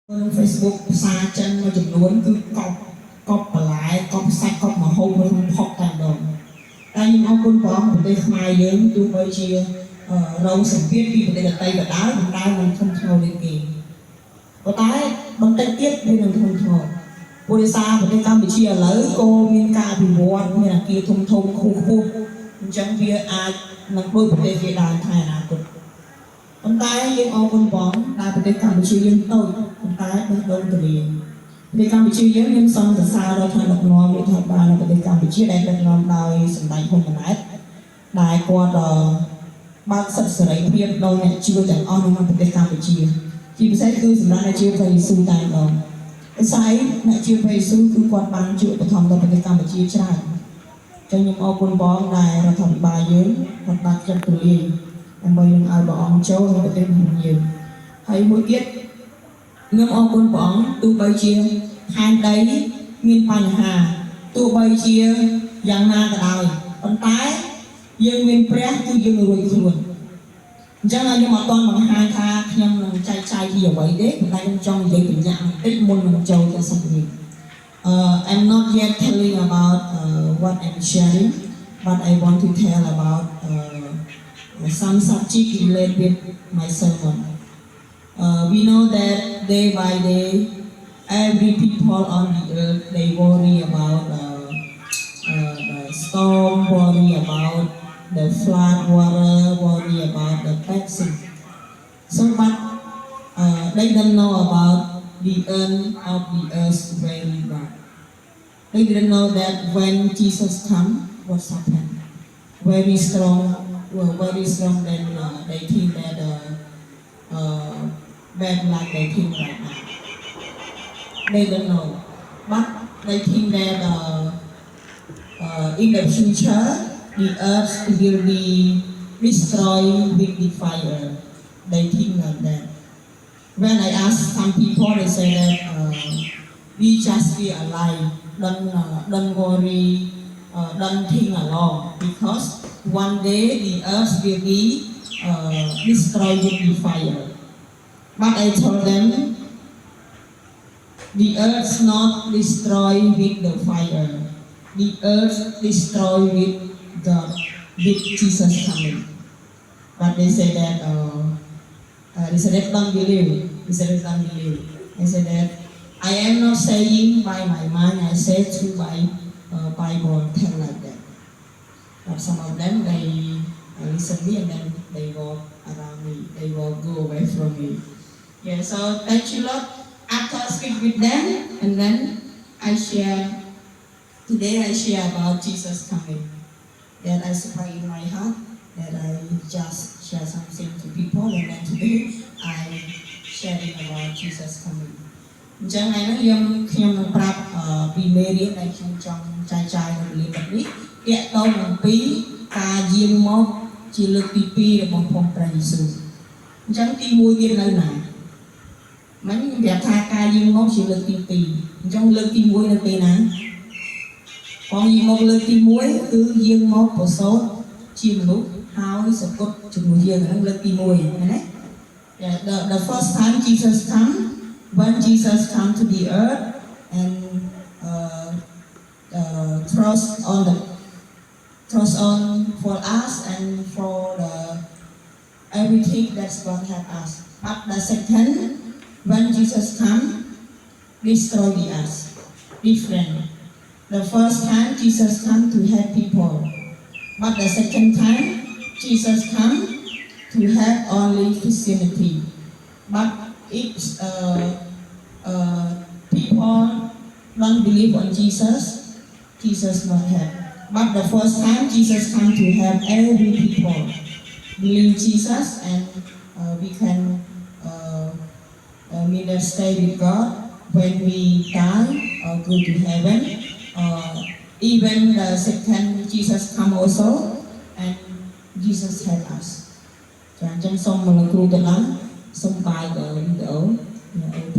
Facebook ภาษาចិនមួយចំនួនគឺកប់បន្លែកប់សាច់កប់ម្ហូបមួយផុកតែម្ដងតែខ្ញុំអរគុណព្រះអង្គប្រទេសខ្មែរយើងទោះបីជារងសម្ពាធពីប្រទេសដទៃក៏ដោយមិនដែលមិនធំធ្ងន់ដូចគេប៉ុន្តែបន្តិចទៀតវានឹងធំធ្ងន់ព្រោះដោយសារប្រទេសកម្ពុជាឥឡូវក៏មានការអភិវឌ្ឍមានអគារធំខ្ពស់អញ្ចឹងវាអាចនឹងដូចប្រទេសគេដែរថ្ងៃអនាគតប៉ុន្តែយើងអរគុណព្រះអង្គដែលប្រទេសកម្ពុជាយើងតូចប៉ុន្តែបេះដូងទូលាយប្រទេសកម្ពុជាយើងមានសង្ឃសរសើរដល់ថ្នាក់ដឹកនាំរដ្ឋាភិបាលនៅប្រទេសកម្ពុជាដែលដឹកនាំដោយសម្ដេចហ៊ុនម៉ាណែតដែលគាត់បើកសិទ្ធិសេរីភាពដល់អ្នកជឿទាំងអស់នៅក្នុងប្រទេសកម្ពុជាជាពិសេសគឺសម្រាប់អ្នកជឿព្រះយេស៊ូវតែម្ដងដោយសារអ្នកជឿព្រះយេស៊ូវគឺគាត់បានជួយឧបត្ថម្ភដល់ប្រទេសកម្ពុជាច្រើនចឹងខ្ញុំអរគុណព្រះអង្គដែលរដ្ឋាភិបាលយើងគាត់បានចាត់ទូលាយដើម្បីនឹងឲ្យព្រះអង្គចូលក្នុងប្រទេសរបស់យើងហើយមួយទៀតខ្ញុំអរគុណព្រះអង្គទោះបីជាខែនដីមានបញ្ហាទោះបីជាយ៉ាងណាក៏ដោយប៉ុន្តែយើងមានព្រះគឺយើងរួចខ្លួនអញ្ចឹងខ្ញុំអត់ទាន់បង្ហាញថាខ្ញុំនឹងចែកចាយពីអ្វីទេប៉ុន្តែខ្ញុំចង់និយាយបញ្ជាក់បន្តិចមុននឹងចូលទៅសាច់រឿងI'm not yet telling about what I'm sharing but I want to tell about some subject related with my sermon. We know that day by day, every people on the earth they worry about the storm, worry about the flood water, worry about the vaccine. So, but they don't know about the end of the earth very bad. They didn't know that when Jesus comes, what's happened? Very strong than they think that bad like they think right now. They don't know, but they think that in the future the earth will be destroyed with the fire. They think like that. When I ask some people, they say that we just be alive. Don't worry. Don't think along because one day the earth will be destroyed with the fire. But I told them the earth not destroyed with the fire. The earth destroyed with God, with Jesus coming. But they say that don't believe. Don't believe. They said that I am not saying by my mind. I say through by Bible tell like that. But some of them they listen me and then they walk around me. They will go away from me. Yeah. So thank you Lord. After I speak with them and then I share. Today I share about Jesus coming. That I surprise in my heart. That I just share something to people and then today I sharing about Jesus coming. អញ្ចឹងថ្ងៃនេះខ្ញុំនឹងប្រាប់ពីមេរៀនដែលខ្ញុំចង់ចែកចាយនៅលើបែបនេះទាក់ទងអំពីការយាងមកជាលើកទី2របស់ព្រះយេស៊ូវអញ្ចឹងទី1ទៀតនៅណាមិញខ្ញុំប្រាប់ថាការយាងមកជាលើកទី2អញ្ចឹងលើកទី1នៅពេលណាផងយាងមកលើកទី1គឺយាងមកប្រសូតជាមនុស្សហើយសគត់ជំនួសយើងហ្នឹងលើកទី1ណា The first time Jesus come when Jesus come to the earth and trust on for us and for everything that God have us. But the second, when Jesus come, destroy the us. Different. The first time Jesus come to help people, but the second time Jesus come to help only Christianity. But if people don't believe on Jesus not help. But the first time Jesus come to help every people believe Jesus and we can neither stay with God when we die or go to heaven. Even the second Jesus come also and Jesus help us. ចាអញ្ចឹងសូមលោកគ្រូទាំងអស់សូមបាយទៅវីដេអូ